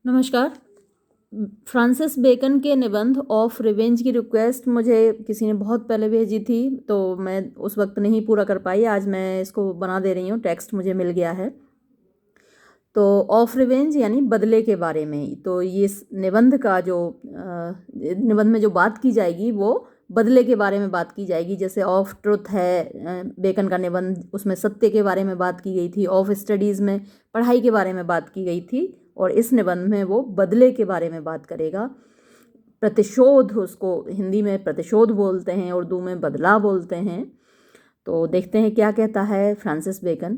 नमस्कार। Francis bacon के निबंध ऑफ रिवेंज की रिक्वेस्ट मुझे किसी ने बहुत पहले भेजी थी, तो मैं उस वक्त नहीं पूरा कर पाई। आज मैं इसको बना दे रही हूँ, टेक्स्ट मुझे मिल गया है। तो ऑफ रिवेंज यानी बदले के बारे में। तो ये निबंध का जो निबंध में जो बात की जाएगी वो बदले के बारे में बात की जाएगी। जैसे ऑफ ट्रुथ है बेकन का निबंध, उसमें सत्य के बारे में बात की गई थी। ऑफ स्टडीज़ में पढ़ाई के बारे में बात की गई थी, और इस निबंध में वो बदले के बारे में बात करेगा। प्रतिशोध, उसको हिंदी में प्रतिशोध बोलते हैं, उर्दू में बदला बोलते हैं। तो देखते हैं क्या कहता है Francis Bacon.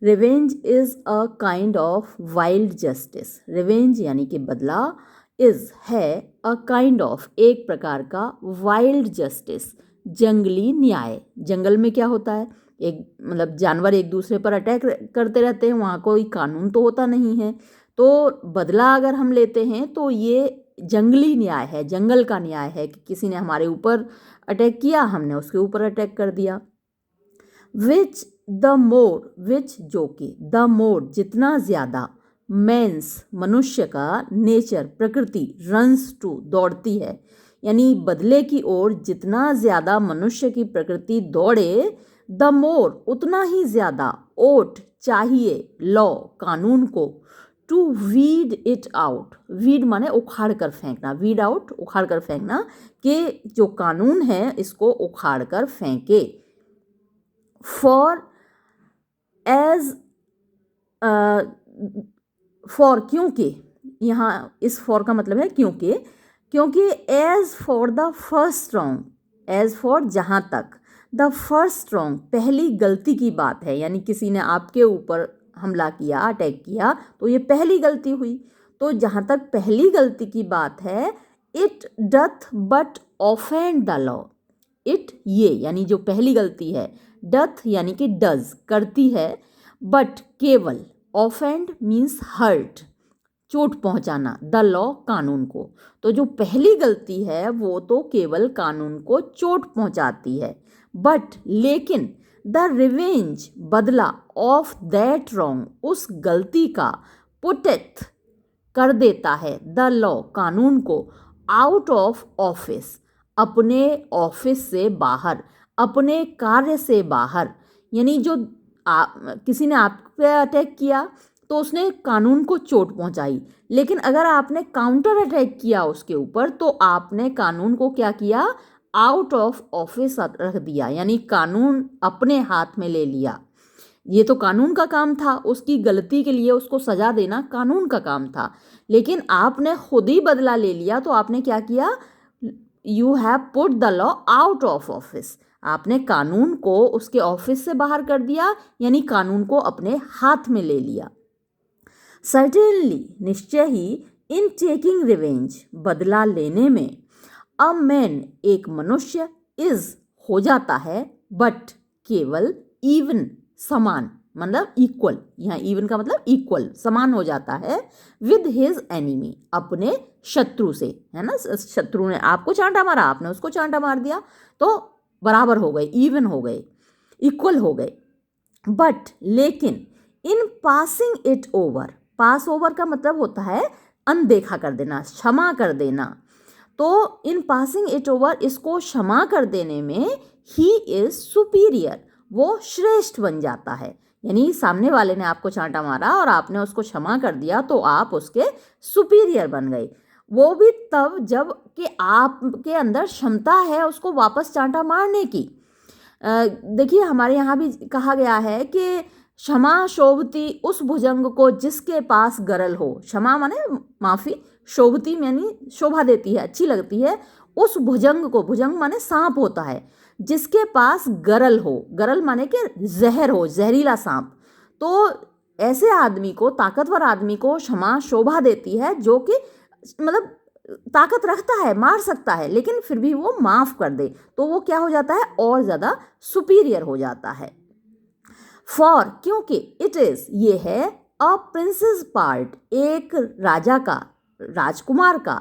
Revenge is a kind of wild justice. Revenge यानी कि बदला, इज़ है अ काइंड ऑफ एक प्रकार का वाइल्ड जस्टिस, जंगली न्याय। जंगल में क्या होता है, एक मतलब जानवर एक दूसरे पर अटैक करते रहते हैं, वहाँ कोई कानून तो होता नहीं है। तो बदला अगर हम लेते हैं तो ये जंगली न्याय है, जंगल का न्याय है कि किसी ने हमारे ऊपर अटैक किया, हमने उसके ऊपर अटैक कर दिया। विच द मोर, विच जो कि, द मोर जितना ज़्यादा, मेंस मनुष्य का, नेचर प्रकृति, रन्स टू दौड़ती है। यानी बदले की ओर जितना ज़्यादा मनुष्य की प्रकृति दौड़े, द मोर उतना ही ज़्यादा, ओट चाहिए, लॉ कानून को, to weed it out. Weed माने उखाड़ कर फेंकना, वीड आउट उखाड़ कर फेंकना, कि जो कानून है इसको उखाड़ कर फेंके। फॉर एज, फॉर क्योंकि, यहाँ इस फॉर का मतलब है क्योंकि। क्योंकि as for the first wrong, as for जहाँ तक, द फर्स्ट रॉन्ग पहली गलती की बात है। यानी किसी ने आपके ऊपर हमला किया, अटैक किया, तो ये पहली गलती हुई। तो जहाँ तक पहली गलती की बात है, it doth but offend the law. It ये यानी जो पहली गलती है, डथ यानी कि डज करती है, बट केवल, ऑफेंड मीन्स हर्ट चोट पहुंचाना, द लॉ कानून को। तो जो पहली गलती है वो तो केवल कानून को चोट पहुंचाती है, बट लेकिन द रिवेंज बदला, ऑफ दैट रॉन्ग उस गलती का, पुटेथ कर देता है, द लॉ कानून को, आउट ऑफ ऑफिस अपने ऑफिस से बाहर, अपने कार्य से बाहर। यानी जो किसी ने आप पे अटैक किया तो उसने कानून को चोट पहुंचाई, लेकिन अगर आपने काउंटर अटैक किया उसके ऊपर तो आपने कानून को क्या किया, आउट ऑफ ऑफिस रख दिया, यानी कानून अपने हाथ में ले लिया। ये तो कानून का काम था, उसकी गलती के लिए उसको सजा देना कानून का काम था, लेकिन आपने खुद ही बदला ले लिया। तो आपने क्या किया, you have put the law out of office. आपने कानून को उसके ऑफिस से बाहर कर दिया, यानी कानून को अपने हाथ में ले लिया। सर्टेनली निश्चय ही, इन टेकिंग रिवेंज बदला लेने में, अ मैन एक मनुष्य, इज हो जाता है, बट केवल, इवन समान मतलब इक्वल, यहाँ इवन का मतलब इक्वल समान हो जाता है, विद हिज एनिमी अपने शत्रु से, है ना। शत्रु ने आपको चांटा मारा, आपने उसको चांटा मार दिया, तो बराबर हो गए, इवन हो गए, इक्वल हो गए। बट लेकिन, इन passing it over, pass over का मतलब होता है अनदेखा कर देना, क्षमा कर देना। तो इन पासिंग इट ओवर, इसको क्षमा कर देने में, ही इज सुपीरियर वो श्रेष्ठ बन जाता है। यानी सामने वाले ने आपको चांटा मारा और आपने उसको क्षमा कर दिया तो आप उसके सुपीरियर बन गए। वो भी तब जब कि आपके अंदर क्षमता है उसको वापस चांटा मारने की। देखिए हमारे यहाँ भी कहा गया है कि क्षमा शोभती उस भुजंग को जिसके पास गरल हो। क्षमा माने माफ़ी, शोभती यानी शोभा देती है, अच्छी लगती है, उस भुजंग को, भुजंग माने सांप होता है, जिसके पास गरल हो, गरल माने कि जहर हो, जहरीला सांप। तो ऐसे आदमी को, ताकतवर आदमी को क्षमा शोभा देती है, जो कि मतलब ताकत रखता है, मार सकता है, लेकिन फिर भी वो माफ़ कर दे, तो वो क्या हो जाता है, और ज़्यादा सुपीरियर हो जाता है। फॉर क्योंकि, इट इज़ ये है, अ प्रिंसेस पार्ट एक राजा का, राजकुमार का,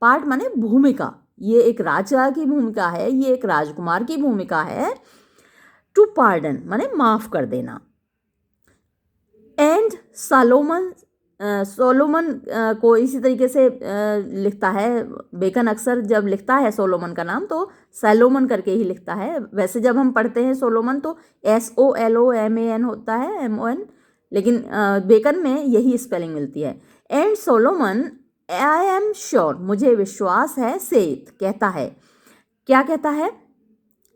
पार्ट माने भूमिका, ये एक राजा की भूमिका है, ये एक राजकुमार की भूमिका है। टू पार्डन माने माफ कर देना। एंड सालोमन सोलोमन को इसी तरीके से लिखता है। बेकन अक्सर जब लिखता है सोलोमन का नाम तो सैलोमन करके ही लिखता है। वैसे जब हम पढ़ते हैं सोलोमन तो SOLOMAN होता है, MON, लेकिन बेकन में यही स्पेलिंग मिलती है। And Solomon, I am sure, मुझे विश्वास है, सेथ, कहता है, क्या कहता है?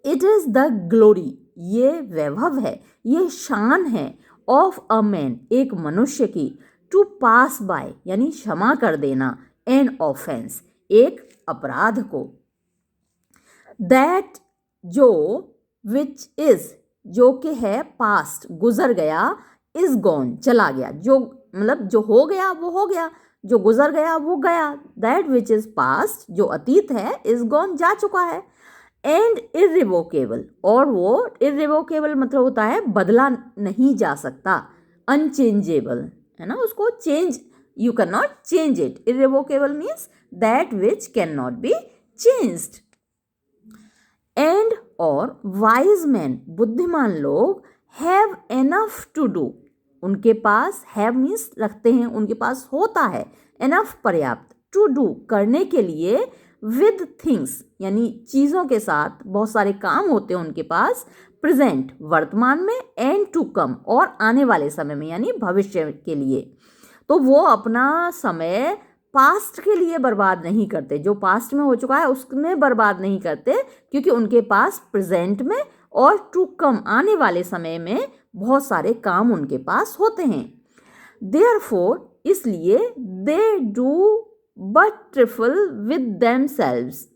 इट इज़ द ग्लोरी, ये वैभव है, ये शान है, ऑफ अ मैन, एक मनुष्य की, टू पास बाय, यानी क्षमा कर देना, एन ऑफेंस, एक अपराध को, दैट, जो, विच इज, जो कि है पास्ट, गुजर गया, इज गॉन, चला गया, जो मतलब जो हो गया वो हो गया, जो गुजर गया वो गया, दैट विच इज पास्ट, जो अतीत है, इज गॉन, जा चुका है, एंड इरिवोकेबल, और वो इरिवोकेबल मतलब होता है बदला नहीं जा सकता, अनचेंजेबल, है ना, उसको change, you can not change it, irrevocable means that which can not be changed. And और वाइज मैन, बुद्धिमान लोग, हैव एनफ टू डू, उनके पास, हैव मीन्स रखते हैं, उनके पास होता है, एनफ पर्याप्त, टू डू करने के लिए, विद थिंग्स यानी चीज़ों के साथ, बहुत सारे काम होते हैं उनके पास, प्रेजेंट वर्तमान में, एंड टू कम और आने वाले समय में यानी भविष्य के लिए। तो वो अपना समय पास्ट के लिए बर्बाद नहीं करते, जो पास्ट में हो चुका है उसमें बर्बाद नहीं करते, क्योंकि उनके पास प्रेजेंट में और टू कम आने वाले समय में बहुत सारे काम उनके पास होते हैं। देयरफॉर, इसलिए, they do but trifle with themselves,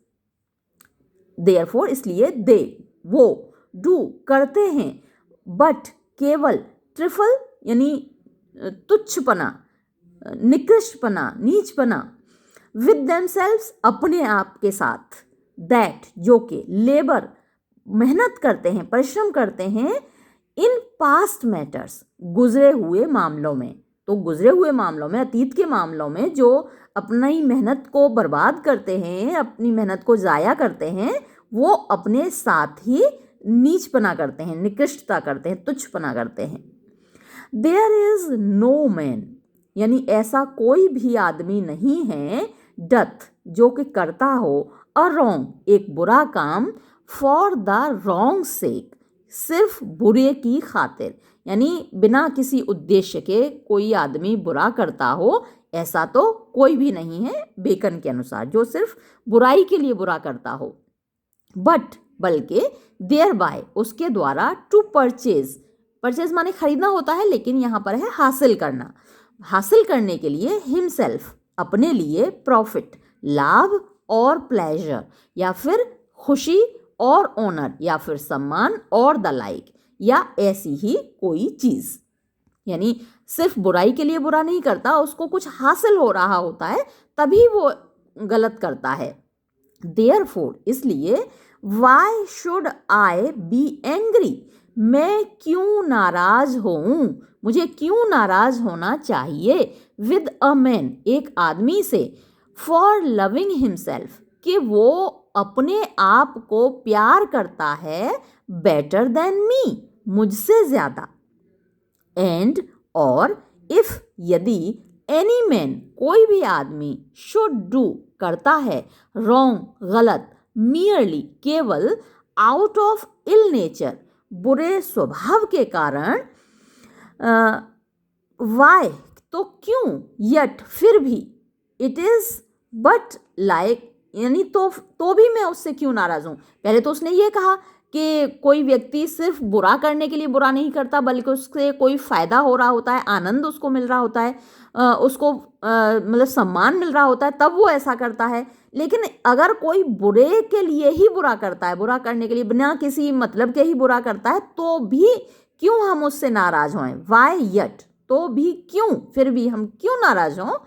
therefore इसलिए, दे वो, डू करते हैं, बट केवल, ट्रिफल यानी तुच्छपना, निकृष्टपना, नीचपना, विद देमसेल्व्स अपने आप के साथ, दैट जो कि, लेबर मेहनत करते हैं, परिश्रम करते हैं, इन पास्ट मैटर्स गुजरे हुए मामलों में। तो गुजरे हुए मामलों में, अतीत के मामलों में जो अपनी मेहनत को बर्बाद करते हैं, अपनी मेहनत को ज़ाया करते हैं, वो अपने साथ ही नीचपना करते हैं, निकृष्टता करते हैं, तुच्छपना करते हैं। देयर इज नो मैन, यानी ऐसा कोई भी आदमी नहीं है, डथ जो कि करता हो, अ रॉन्ग एक बुरा काम, फॉर द रॉन्ग सेक सिर्फ बुरे की खातिर, यानी बिना किसी उद्देश्य के कोई आदमी बुरा करता हो, ऐसा तो कोई भी नहीं है बेकन के अनुसार, जो सिर्फ बुराई के लिए बुरा करता हो। बट बल्कि, देयर बाय उसके द्वारा, टू परचेज, परचेज माने खरीदना होता है, लेकिन यहाँ पर है हासिल करना, हासिल करने के लिए, हिमसेल्फ अपने लिए, प्रॉफिट लाभ और प्लेजर या फिर खुशी और ऑनर या फिर सम्मान और द लाइक या ऐसी ही कोई चीज़, यानी सिर्फ बुराई के लिए बुरा नहीं करता, उसको कुछ हासिल हो रहा होता है तभी वो गलत करता है। देयरफॉर इसलिए, why should I be angry, मैं क्यों नाराज होऊं, मुझे क्यों नाराज होना चाहिए, विद अ मैन एक आदमी से, फॉर लविंग हिमसेल्फ कि वो अपने आप को प्यार करता है, बेटर देन मी मुझसे ज्यादा, एंड और, इफ यदि, एनी मैन कोई भी आदमी, शुड डू करता है, रॉन्ग गलत, मियरली केवल, आउट ऑफ इल नेचर बुरे स्वभाव के कारण, वाई तो क्यों, यट फिर भी, इट इज बट लाइक यानी तो भी मैं उससे क्यों नाराज हूँ। पहले तो उसने ये कहा कि कोई व्यक्ति सिर्फ बुरा करने के लिए बुरा नहीं करता, बल्कि उससे कोई फायदा हो रहा होता है, आनंद उसको मिल रहा होता है, उसको मतलब सम्मान मिल रहा होता है, तब वो ऐसा करता है। लेकिन अगर कोई बुरे के लिए ही बुरा करता है, बुरा करने के लिए बिना किसी मतलब के ही बुरा करता है, तो भी क्यों हम उससे नाराज हों, वाई यट तो भी क्यों, फिर भी हम क्यों नाराज हों,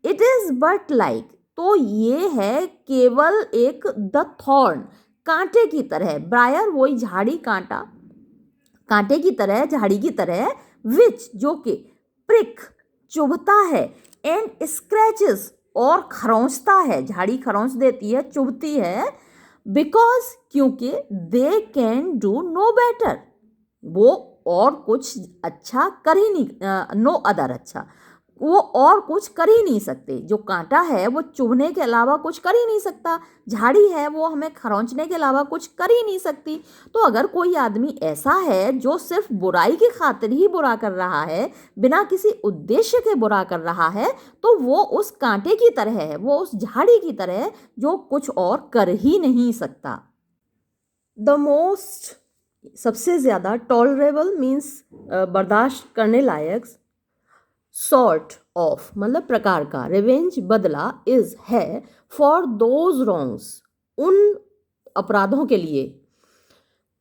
इट इज बट लाइक तो ये है केवल एक, द थॉर्न कांटे की तरह, ब्रायर वही झाड़ी, कांटा कांटे की तरह, झाड़ी की तरह, विच जो कि, प्रिक चुभता है, एंड स्क्रैचेस और खरोंचता है, झाड़ी खरोंच देती है, चुभती है, बिकॉज क्योंकि, they can do no better वो और कुछ अच्छा कर ही नहीं, नो अदर अच्छा वो और कुछ कर ही नहीं सकते। जो कांटा है वो चुभने के अलावा कुछ कर ही नहीं सकता, झाड़ी है वो हमें खरोंचने के अलावा कुछ कर ही नहीं सकती। तो अगर कोई आदमी ऐसा है जो सिर्फ बुराई की खातिर ही बुरा कर रहा है, बिना किसी उद्देश्य के बुरा कर रहा है, तो वो उस कांटे की तरह है, वो उस झाड़ी की तरह है जो कुछ और कर ही नहीं सकता। द मोस्ट, सबसे ज़्यादा, टॉलरेबल मीन्स बर्दाश्त करने लायक, सॉर्ट ऑफ मतलब प्रकार का, रिवेंज बदला, इज है, फॉर दोज रॉन्ग्स उन अपराधों के लिए,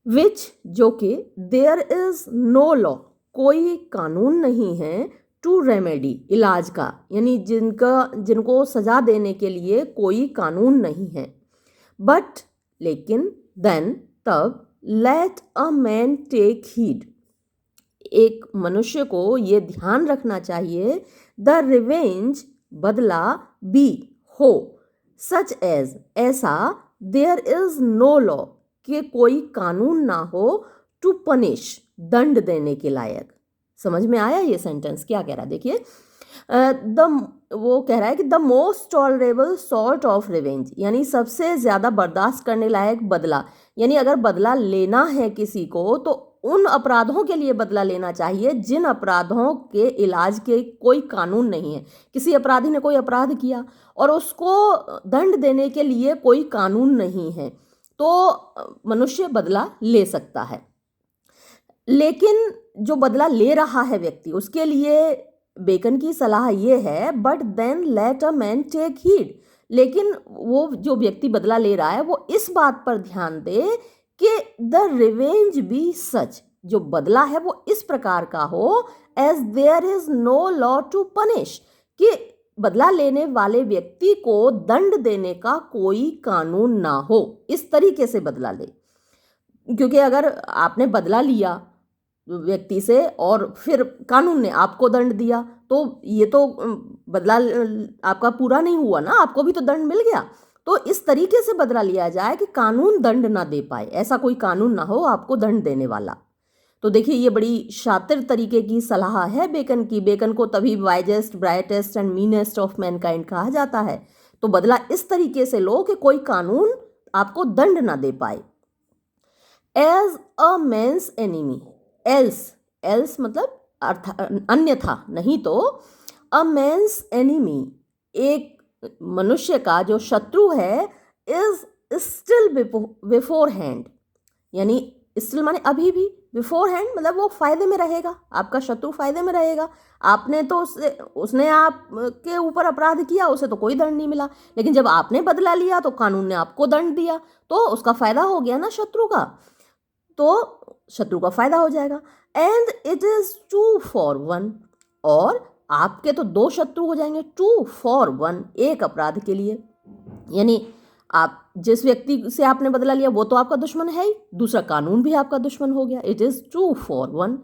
विच जो कि देयर इज नो लॉ कोई कानून नहीं है, टू रेमेडी इलाज का, यानी जिनको सजा देने के लिए कोई कानून नहीं है, बट लेकिन, देन तब, let a man take heed एक मनुष्य को ये ध्यान रखना चाहिए, द रिवेंज बदला, बी हो, सच एज ऐसा, देयर इज नो लॉ कि कोई कानून ना हो, टू पनिश दंड देने के लायक। समझ में आया ये सेंटेंस क्या कह रहा है? देखिए, वो कह रहा है कि the most tolerable sort of revenge, यानी सबसे ज़्यादा बर्दाश्त करने लायक बदला, यानी अगर बदला लेना है किसी को तो उन अपराधों के लिए बदला लेना चाहिए जिन अपराधों के इलाज के कोई कानून नहीं है। किसी अपराधी ने कोई अपराध किया और उसको दंड देने के लिए कोई कानून नहीं है, तो मनुष्य बदला ले सकता है। लेकिन जो बदला ले रहा है व्यक्ति, उसके लिए बेकन की सलाह ये है, but then let a man take heed, लेकिन वो जो व्यक्ति बदला ले रहा है वो इस बात पर ध्यान दे कि द रिवेंज बी सच, जो बदला है वो इस प्रकार का हो, as there is no law to punish, कि बदला लेने वाले व्यक्ति को दंड देने का कोई कानून ना हो, इस तरीके से बदला ले। क्योंकि अगर आपने बदला लिया व्यक्ति से और फिर कानून ने आपको दंड दिया, तो ये तो बदला आपका पूरा नहीं हुआ ना, आपको भी तो दंड मिल गया। तो इस तरीके से बदला लिया जाए कि कानून दंड ना दे पाए, ऐसा कोई कानून ना हो आपको दंड देने वाला। तो देखिए, ये बड़ी शातिर तरीके की सलाह है बेकन की। बेकन को तभी wisest, brightest and meanest of Mankind कहा जाता है। तो बदला इस तरीके से लो कि कोई कानून आपको दंड ना दे पाए। As a man's enemy, else मतलब अन्यथा, नहीं तो, अ मैन्स एनिमी एक मनुष्य का जो शत्रु है, इज स्टिल बिफोर हैंड, यानी स्टिल माने अभी भी, बिफोर हैंड मतलब वो फायदे में रहेगा, आपका शत्रु फायदे में रहेगा। आपने तो उसने आपके ऊपर अपराध किया, उसे तो कोई दंड नहीं मिला, लेकिन जब आपने बदला लिया तो कानून ने आपको दंड दिया, तो उसका फायदा हो गया ना शत्रु का, तो शत्रु का फायदा हो जाएगा। एंड इट इज 2 for 1, और आपके तो 2 शत्रु हो जाएंगे, 2 for 1, एक अपराध के लिए। यानी आप जिस व्यक्ति से आपने बदला लिया वो तो आपका दुश्मन है ही, दूसरा कानून भी आपका दुश्मन हो गया। इट इज 2 for 1,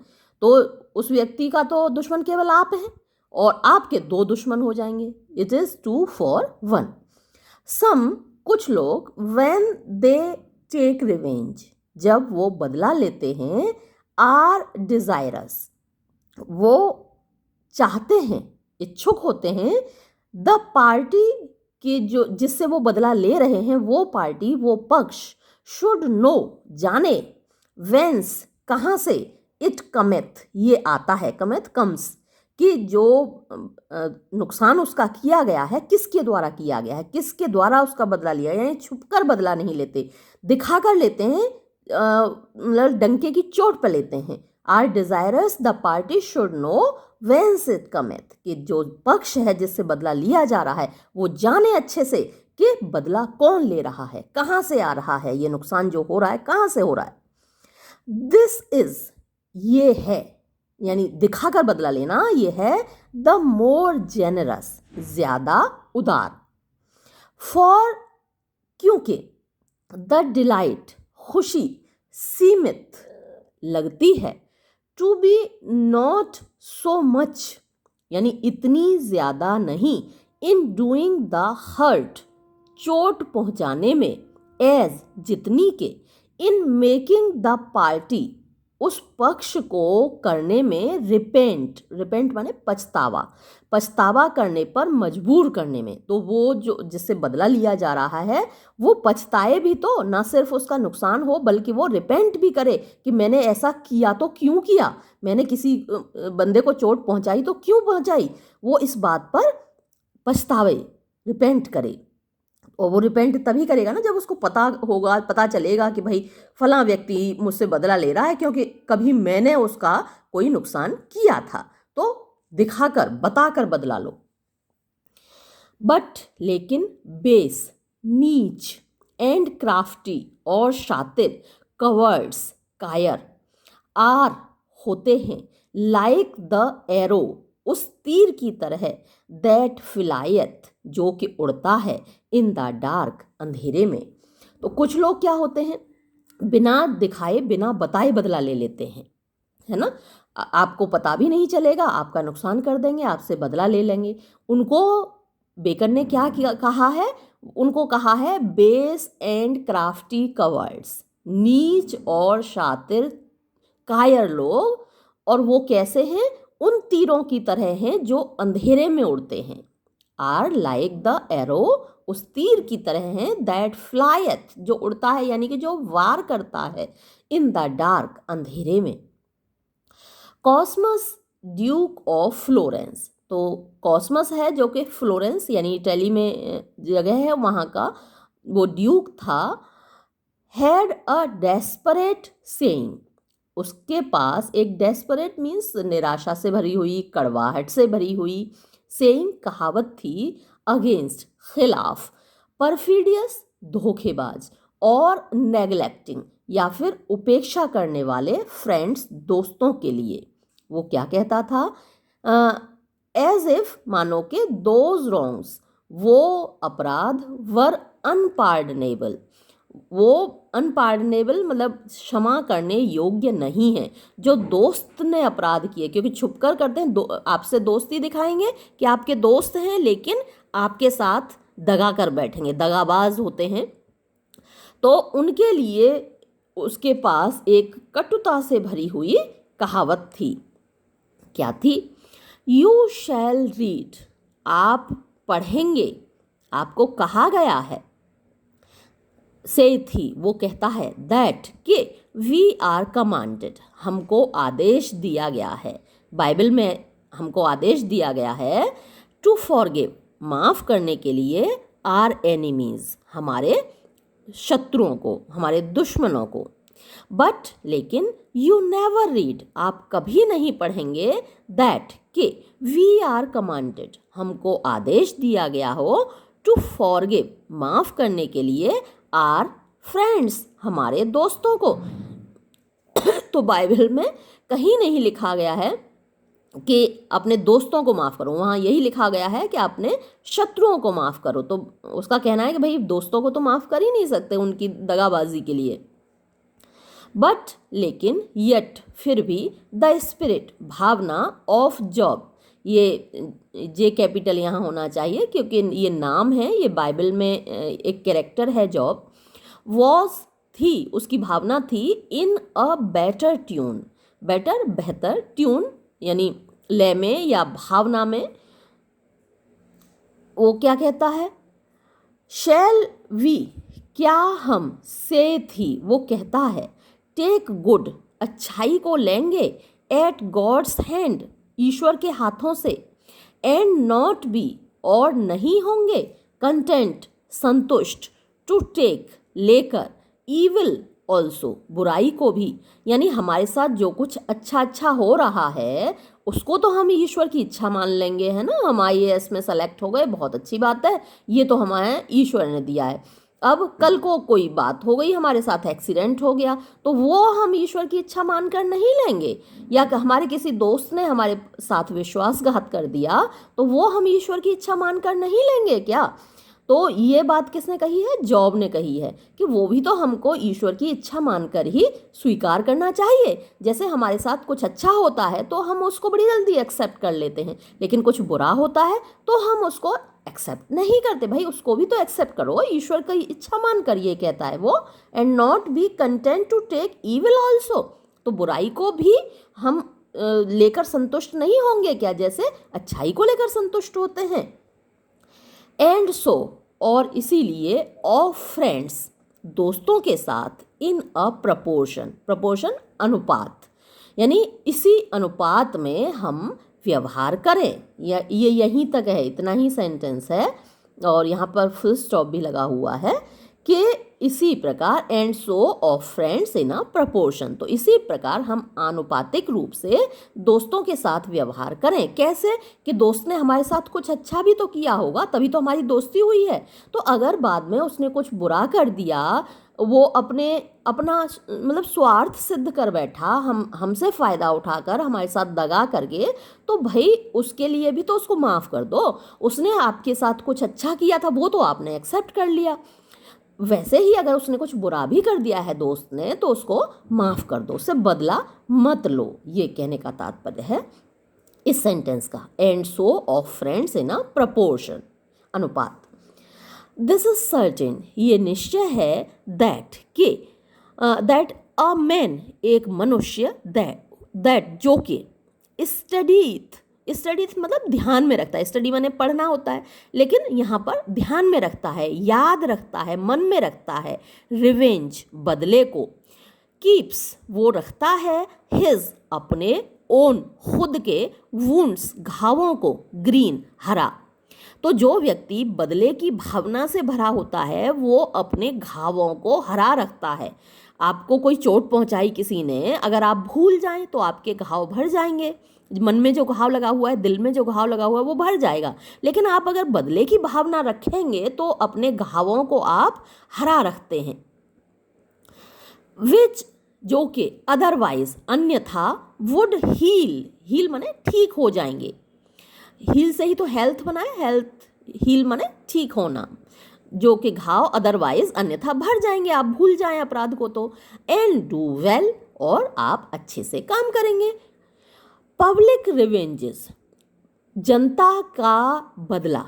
तो उस व्यक्ति का तो दुश्मन केवल आप हैं और आपके 2 दुश्मन हो जाएंगे। It is 2 for 1। सम, कुछ लोग, व्हेन दे टेक रिवेंज, जब वो बदला लेते हैं, आर डिजायरस, वो चाहते हैं, इच्छुक होते हैं, द पार्टी की जो जिससे वो बदला ले रहे हैं, वो पार्टी, वो पक्ष, शुड नो, जाने, वेंस, कहाँ से, इट कमेथ, ये आता है, कमेथ कम्स, कि जो नुकसान उसका किया गया है किसके द्वारा किया गया है, किसके द्वारा उसका बदला लिया, यानी छुपकर बदला नहीं लेते, दिखाकर लेते हैं, मतलब डंके की चोट पर लेते हैं। Are desirous the party should know whence it cometh, कि जो पक्ष है जिससे बदला लिया जा रहा है वो जाने अच्छे से कि बदला कौन ले रहा है, कहाँ से आ रहा है, ये नुकसान जो हो रहा है कहाँ से हो रहा है। दिस इज, ये है, यानी दिखाकर बदला लेना, ये है, द मोर जेनरस, ज्यादा उदार, फॉर, क्योंकि, द डिलाइट, खुशी, सीमित, लगती है, to be not so much, यानी इतनी ज्यादा नहीं, इन डूइंग द हर्ट, चोट पहुंचाने में, एज, जितनी के, इन मेकिंग द पार्टी, उस पक्ष को करने में रिपेंट माने पछतावा करने पर मजबूर करने में। तो वो जो जिससे बदला लिया जा रहा है वो पछताए भी, तो ना सिर्फ उसका नुकसान हो बल्कि वो रिपेंट भी करे कि मैंने ऐसा किया तो क्यों किया, मैंने किसी बंदे को चोट पहुंचाई तो क्यों पहुंचाई, वो इस बात पर पछतावे, रिपेंट करे। और वो रिपेंट तभी करेगा ना जब उसको पता चलेगा कि भाई फलां व्यक्ति मुझसे बदला ले रहा है क्योंकि कभी मैंने उसका कोई नुकसान किया था, तो दिखाकर बताकर बदला लो। बट लेकिन बेस, नीच एंड क्राफ्टी और शातिर, कवर्ड्स कायर, आर होते हैं, लाइक द एरो उस तीर की तरह, दैट फिलायत जो कि उड़ता है, इन द डार्क अंधेरे में। तो कुछ लोग क्या होते हैं, बिना दिखाए बिना बताए बदला ले लेते हैं, है ना। आपको पता भी नहीं चलेगा, आपका नुकसान कर देंगे, आपसे बदला ले लेंगे। उनको बेकर ने क्या कहा है, उनको कहा है बेस एंड क्राफ्टी कवर्ड्स, नीच और शातिर कायर लोग। और वो कैसे हैं, उन तीरों की तरह हैं जो अंधेरे में उड़ते हैं। आर लाइक द एरो उस तीर की तरह हैं, दैट फ्लायथ जो उड़ता है यानी कि जो वार करता है, इन द डार्क अंधेरे में। कॉस्मस ड्यूक ऑफ फ्लोरेंस, तो कॉस्मस है जो कि फ्लोरेंस यानी इटली में जगह है वहाँ का, वो ड्यूक था। हैड अ डेस्परेट सेइंग, उसके पास एक डेस्परेट मीन्स निराशा से भरी हुई, कड़वाहट से भरी हुई, सेइंग कहावत थी, अगेंस्ट खिलाफ, परफिडियस धोखेबाज, और नेग्लेक्टिंग या फिर उपेक्षा करने वाले फ्रेंड्स दोस्तों के लिए। वो क्या कहता था, एज इफ मानो के दोज रॉन्ग्स वो अपराध वर अनपार्डनेबल, वो अनपार्डनेबल मतलब क्षमा करने योग्य नहीं है जो दोस्त ने अपराध किए, क्योंकि छुपकर करते हैं, आपसे दोस्ती दिखाएंगे कि आपके दोस्त हैं लेकिन आपके साथ दगा कर बैठेंगे, दगाबाज होते हैं। तो उनके लिए उसके पास एक कटुता से भरी हुई कहावत थी। क्या थी, यू शैल रीड, आप पढ़ेंगे, आपको कहा गया है, से थी वो कहता है, दैट कि वी आर कमांडेड हमको आदेश दिया गया है, बाइबल में हमको आदेश दिया गया है, टू फॉरगिव माफ़ करने के लिए, आर एनिमीज हमारे शत्रुओं को, हमारे दुश्मनों को। बट लेकिन यू नेवर रीड आप कभी नहीं पढ़ेंगे, दैट कि वी आर कमांडेड हमको आदेश दिया गया हो, टू फॉरगिव माफ़ करने के लिए, आर फ्रेंड्स हमारे दोस्तों को। तो बाइबल में कहीं नहीं लिखा गया है कि अपने दोस्तों को माफ़ करो, वहाँ यही लिखा गया है कि अपने शत्रुओं को माफ़ करो। तो उसका कहना है कि भाई दोस्तों को तो माफ़ कर ही नहीं सकते उनकी दगाबाजी के लिए। बट लेकिन येट फिर भी, द स्पिरिट भावना ऑफ जॉब, ये जे कैपिटल यहाँ होना चाहिए क्योंकि ये नाम है, ये बाइबल में एक कैरेक्टर है जॉब, वॉज थी उसकी भावना थी, इन अ बेटर ट्यून, बेटर बेहतर, ट्यून यानी लय में या भावना में। वो क्या कहता है, शैल वी क्या हम, से थी वो कहता है, टेक गुड अच्छाई को लेंगे, एट गॉड्स हैंड ईश्वर के हाथों से, एंड नॉट बी और नहीं होंगे, कंटेंट संतुष्ट, टू टेक लेकर, ईविल ऑल्सो बुराई को भी, यानी हमारे साथ जो कुछ अच्छा हो रहा है उसको तो हम ईश्वर की इच्छा मान लेंगे, है ना। हम IAS में सेलेक्ट हो गए, बहुत अच्छी बात है, ये तो हमारे ईश्वर ने दिया है। अब कल को कोई बात हो गई, हमारे साथ एक्सीडेंट हो गया, तो वो हम ईश्वर की इच्छा मानकर नहीं लेंगे, या हमारे किसी दोस्त ने हमारे साथ विश्वासघात कर दिया तो वो हम ईश्वर की इच्छा मानकर नहीं लेंगे क्या। तो ये बात किसने कही है, जॉब ने कही है कि वो भी तो हमको ईश्वर की इच्छा मानकर ही स्वीकार करना चाहिए। जैसे हमारे साथ कुछ अच्छा होता है तो हम उसको बड़ी जल्दी एक्सेप्ट कर लेते हैं, लेकिन कुछ बुरा होता है तो हम उसको एक्सेप्ट नहीं करते। भाई उसको भी तो एक्सेप्ट करो, ईश्वर की इच्छा मानकर, ये कहता है वो। And not be content to take evil also, तो बुराई को भी हम लेकर संतुष्ट नहीं होंगे क्या, जैसे अच्छाई को लेकर संतुष्ट होते हैं। एंड सो, और इसीलिए, ऑफ फ्रेंड्स, दोस्तों के साथ, इन अ प्रपोर्शन, प्रपोर्शन अनुपात, यानी इसी अनुपात में हम व्यवहार करें। ये यहीं तक है, इतना ही सेंटेंस है और यहाँ पर फुल स्टॉप भी लगा हुआ है कि इसी प्रकार, and so of friends in a proportion, तो इसी प्रकार हम आनुपातिक रूप से दोस्तों के साथ व्यवहार करें। कैसे कि दोस्त ने हमारे साथ कुछ अच्छा भी तो किया होगा, तभी तो हमारी दोस्ती हुई है। तो अगर बाद में उसने कुछ बुरा कर दिया, वो अपना मतलब स्वार्थ सिद्ध कर बैठा, हमसे फ़ायदा उठाकर हमारे साथ दगा करके, तो भाई उसके लिए भी तो उसको माफ़ कर दो। उसने आपके साथ कुछ अच्छा किया था, वो तो आपने एक्सेप्ट कर लिया। वैसे ही अगर उसने कुछ बुरा भी कर दिया है दोस्त ने, तो उसको माफ़ कर दो, उससे बदला मत लो। ये कहने का तात्पर्य है इस सेंटेंस का। And so of friends in a proportion, अनुपात। दिस इज सर्टेन, ये निश्चय है, दैट कि दैट अ मैन, एक मनुष्य, दैट जो कि स्टडीथ, स्टडीथ मतलब ध्यान में रखता है, स्टडी माने पढ़ना होता है, लेकिन यहाँ पर ध्यान में रखता है, याद रखता है, मन में रखता है, रिवेंज, बदले को, कीप्स, वो रखता है, हिज, अपने, ओन, खुद के, वुंड्स, घावों को, ग्रीन, हरा। तो जो व्यक्ति बदले की भावना से भरा होता है, वो अपने घावों को हरा रखता है। आपको कोई चोट पहुंचाई किसी ने, अगर आप भूल जाएं तो आपके घाव भर जाएंगे, मन में जो घाव लगा हुआ है, दिल में जो घाव लगा हुआ है, वो भर जाएगा। लेकिन आप अगर बदले की भावना रखेंगे तो अपने घावों को आप हरा रखते हैं। विच, जो कि, अदरवाइज, अन्यथा, वुड हील, हील माने ठीक हो जाएंगे, हील से ही तो हेल्थ बना है, हेल्थ, हील माने ठीक होना, जो कि घाव अदरवाइज, अन्यथा भर जाएंगे, आप भूल जाएं अपराध को तो। एंड डू वेल, और आप अच्छे से काम करेंगे। पब्लिक रिवेंजेस, जनता का बदला,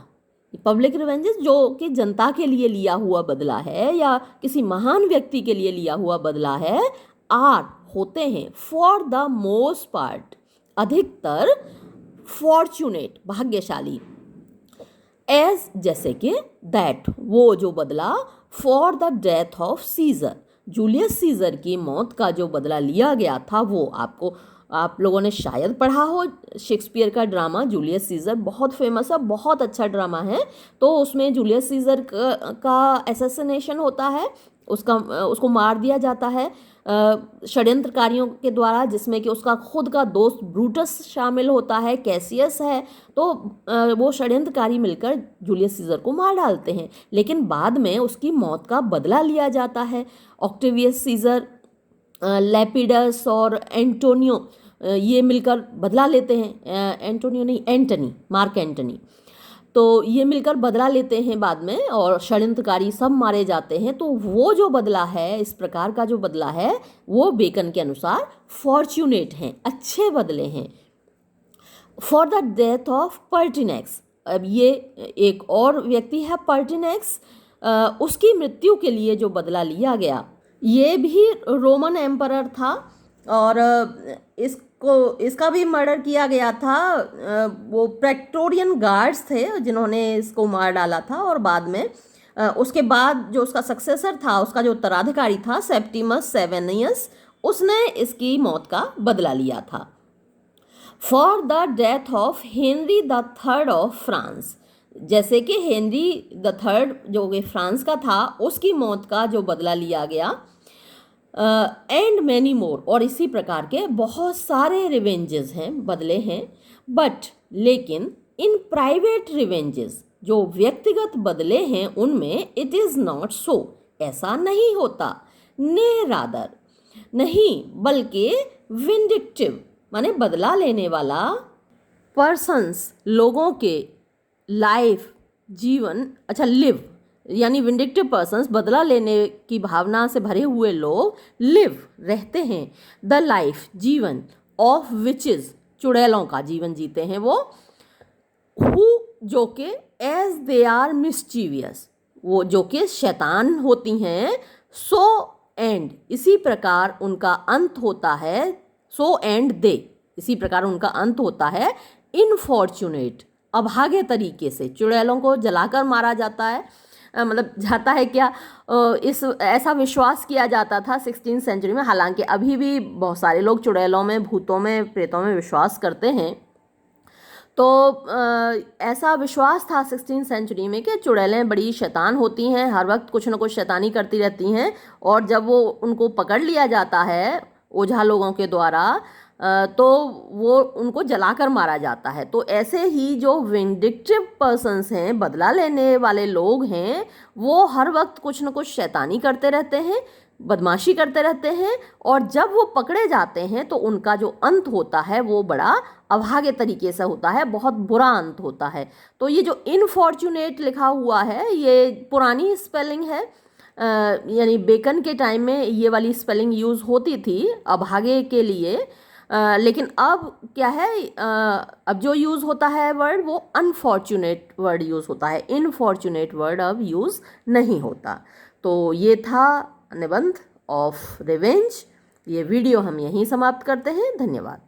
पब्लिक रिवेंजेस जो कि जनता के लिए लिया हुआ बदला है या किसी महान व्यक्ति के लिए लिया हुआ बदला है, आर, होते हैं, फॉर द मोस्ट पार्ट, अधिकतर, फॉर्चुनेट, भाग्यशाली, एज, जैसे कि, दैट, वो जो बदला, for the death of Caesar, Julius Caesar की मौत का जो बदला लिया गया था, वो आप लोगों ने शायद पढ़ा हो, शेक्सपियर का ड्रामा जूलियस सीजर, बहुत फेमस है, बहुत अच्छा ड्रामा है। तो उसमें जूलियस सीजर का एसेसिनेशन होता है, उसको मार दिया जाता है षड्यंत्रकारियों के द्वारा, जिसमें कि उसका खुद का दोस्त ब्रूटस शामिल होता है, कैसियस है। तो वो षड्यंत्रकारी मिलकर जूलियस सीजर को मार डालते हैं, लेकिन बाद में उसकी मौत का बदला लिया जाता है। ऑक्टेवियस सीजर, लैपिडस और एंटोनियो, ये मिलकर बदला लेते हैं, एंटोनियो नहीं, एंटनी, मार्क एंटनी, तो ये मिलकर बदला लेते हैं बाद में, और षड्यंत्रकारी सब मारे जाते हैं। तो वो जो बदला है, इस प्रकार का जो बदला है, वो बेकन के अनुसार फॉर्च्यूनेट हैं, अच्छे बदले हैं। फॉर द डेथ ऑफ पर्टिनेक्स, अब ये एक और व्यक्ति है पर्टिनेक्स, उसकी मृत्यु के लिए जो बदला लिया गया, ये भी रोमन एम्परर था, और इसका भी मर्डर किया गया था। वो प्रेक्टोरियन गार्ड्स थे जिन्होंने इसको मार डाला था, और बाद में उसके बाद जो उसका सक्सेसर था, उसका जो उत्तराधिकारी था, सेप्टिमस सेवेनियस, उसने इसकी मौत का बदला लिया था। For the death of Henry the third of France, जैसे कि हेनरी द थर्ड जो कि फ्रांस का था, उसकी मौत का जो बदला लिया गया। एंड मैनी मोर, और इसी प्रकार के बहुत सारे रिवेंजेस हैं, बदले हैं। बट, लेकिन, इन प्राइवेट रिवेंजेस, जो व्यक्तिगत बदले हैं, उनमें इट इज़ नॉट सो, ऐसा नहीं होता। ने रादर, नहीं, बल्कि विंडिक्टिव माने बदला लेने वाला, पर्सन्स, लोगों के, लाइफ, जीवन, अच्छा, लिव, यानी विंडिक्टिव पर्सन्स, बदला लेने की भावना से भरे हुए लोग, लिव, रहते हैं, द लाइफ, जीवन, ऑफ विचेस, चुड़ैलों का जीवन जीते हैं वो, हु, जो कि, एज दे आर मिस्चीवियस, वो जो कि शैतान होती हैं, सो एंड, इसी प्रकार उनका अंत होता है, सो एंड दे, इसी प्रकार उनका अंत होता है इनफॉर्चुनेट, अभागे तरीके से। चुड़ैलों को जलाकर मारा जाता है, मतलब जाता है क्या, इस ऐसा विश्वास किया जाता था 16th सेंचुरी में। हालांकि अभी भी बहुत सारे लोग चुड़ैलों में, भूतों में, प्रेतों में विश्वास करते हैं। तो ऐसा विश्वास था 16th सेंचुरी में कि चुड़ैलें बड़ी शैतान होती हैं, हर वक्त कुछ न कुछ शैतानी करती रहती हैं, और जब वो उनको पकड़ लिया जाता है ओझा लोगों के द्वारा, तो वो उनको जलाकर मारा जाता है। तो ऐसे ही जो विंडिक्टिव पर्सन्स हैं, बदला लेने वाले लोग हैं, वो हर वक्त कुछ न कुछ शैतानी करते रहते हैं, बदमाशी करते रहते हैं, और जब वो पकड़े जाते हैं तो उनका जो अंत होता है वो बड़ा अभागे तरीके से होता है, बहुत बुरा अंत होता है। तो ये जो इनफॉर्चुनेट लिखा हुआ है, ये पुरानी स्पेलिंग है, यानी बेकन के टाइम में ये वाली स्पेलिंग यूज़ होती थी अभागे के लिए, लेकिन अब क्या है, अब जो यूज़ होता है वर्ड, वो अनफॉर्चुनेट वर्ड यूज़ होता है, इनफॉर्चुनेट वर्ड अब यूज़ नहीं होता। तो ये था निबंध ऑफ रिवेंज। ये वीडियो हम यहीं समाप्त करते हैं। धन्यवाद।